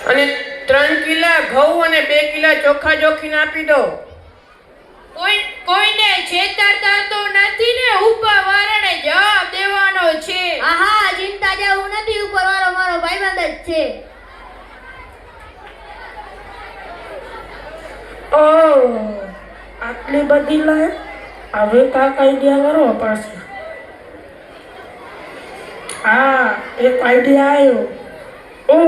અને 3 કિલા ઘઉં અને 2 કિલા ચોખા જોખીને આપી દો. કોઈને છેતરતા તો નથી ને? ઉપરવાળાને જવાબ દેવાનો છે. આહા, ચિંતા જેવું નથી. ઉપરવાળો મારો ભાઈબંધ જ છે. ઓ આટલી બધી લાય. હવે કાંક આઈડિયા કરો પાસે. હા, એક આઈડિયા આવ્યો. ઓ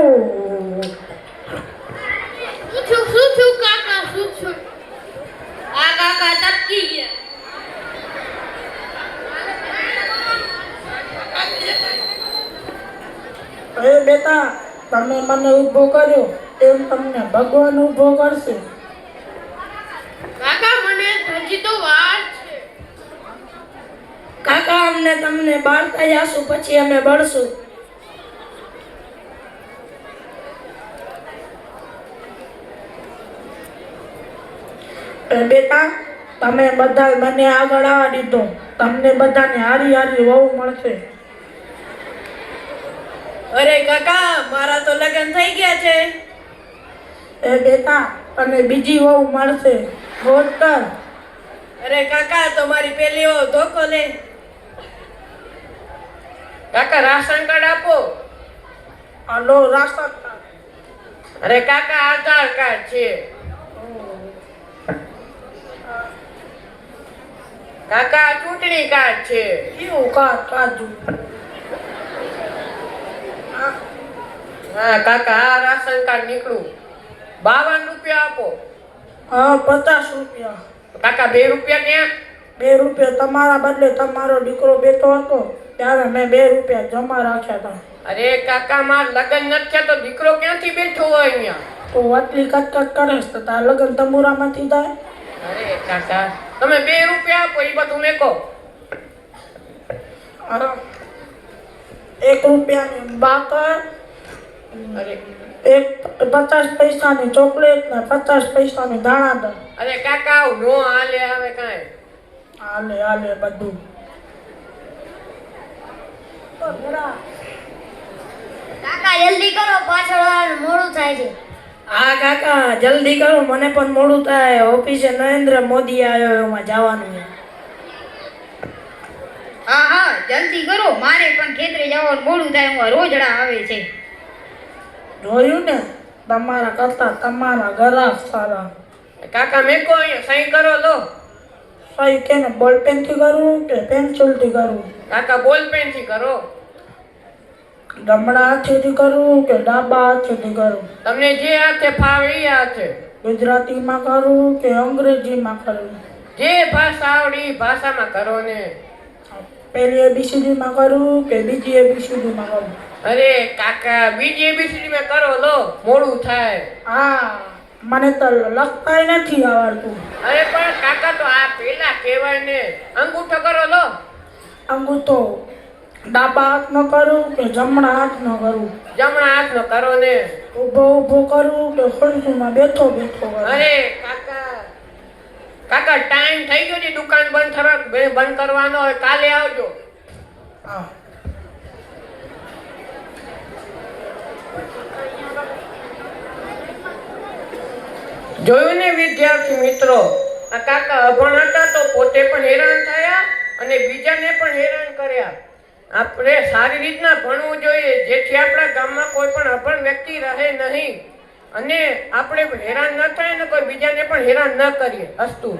શું છું કાકા, શું છું? આ કાકા તપકી ગયા. અરે બેટા, તમે મને ઊભો કર્યો એમ તમને ભગવાન ઊભો કરશે. કાકા મને હજી તો વાર છે. કાકા, અમને તમને બાળતા જાશું, પછી અમે બળશું. બેટા, તમે બધા મને આગળ આવવા દીધો. તમને બધાને હારી હારી વહુ મળશે. અરે કાકા, મારા તો લગ્ન થઈ ગયા છે. એ બેટા, તને બીજી વહુ મળશે. હોટલ. અરે કાકા, તમારી પેલી ઓ ધોકો લે. કાકા રાશન કાર્ડ આપો. હાલો, રાશન કાર્ડ. અરે કાકા આધાર કાર્ડ છે. કાકા ચૂંટણી કાર્ડ છે. કેવું કાર્ડ કાઢું? હા કાકા, આ રાશન કાર્ડ નીકળું. 52 રૂપિયા આપો. હા, 50 રૂપિયા. કાકા 2 રૂપિયા ક્યાં? 2 રૂપિયા તમારા બદલે તમારો દીકરો બેઠો હતો ત્યારે મેં 2 રૂપિયા જમા રાખ્યા હતા. અરે કાકા, માર લગ્ન નથી થયા તો દીકરો ક્યાંથી બેઠો હોય અહીંયા? તો આટલી કટકટ કરે છે તો તારા લગ્ન તંબુરામાંથી થાય. અરે કાકા, તમે 2 રૂપિયા આપો, એ બધું મેકો. 1 રૂપિયાની બાકર, અરે 50 પૈસાની ચોકલેટ ને 50 પૈસાની દાણાદાર. અરે કાકા, આવું નો હાલે આવે કાંઈ. હાલે હાલે બધું. કાકા, જલ્દી કરો, પાછળ વાળાને મોડું થાય છે. હા કાકા, જલ્દી કરો, મને પણ મોડું થાય. ઓફિસે નરેન્દ્ર મોદી આવ્યો, એમાં જવાનું છે. હા હા, જલ્દી કરો, મારે પણ ખેતરે જવાનું મોડું થાય. હું રોજડા આવે છે. જોયું ને, તમારા કરતા તમારા ગ્રાહક સારા. કાકા મેકો, અહીંયા સહી કરો લો. સહી કેને, બોલપેનથી કરું કે પેન્સિલથી કરું? કાકા બોલ પેન થી કરો. જમણા હાથેથી કરું કે ડાબા હાથેથી કરું? તમને જે હાથે ફાવે એ હાથે. ગુજરાતીમાં કરું કે અંગ્રેજીમાં કરું? જે ભાષા આવડી એ ભાષામાં કરો ને. પહેલી એબીસીડીમાં કરું કે બીજી એબીસીડીમાં કરું? અરે કાકા, બીજી એબીસીડી માં કરો લો, મોડું થાય. હા, મને તો લખતાય નથી આવડતું. અરે પણ કાકા, તો આ પેલા કહેવાય ને, અંગૂઠો કરો લો. અંગૂઠો ડાબા હાથનો કરું કે જમણા હાથનો કરું? જમણા હાથનો કરો ને. ઊભો ઊભો કરું કે ખુરશીમાં બેઠો બેઠો કરું? અરે કાકા, કાકા ટાઈમ થઈ ગયો છે, દુકાન બંધ કરવાનો. હવે કાલે આવજો. હા. જોયું ને વિદ્યાર્થી મિત્રો, આ કાકા અભણ હતા તો પોતે પણ હેરાન થયા અને બીજાને પણ હેરાન કર્યા. આપણે સારી રીતના ભણવું જોઈએ, જેથી આપણા ગામમાં કોઈ પણ અભણ વ્યક્તિ રહે નહીં અને આપણે હેરાન ન થાય ને કોઈ બીજાને પણ હેરાન ન કરીએ. અસ્તુ.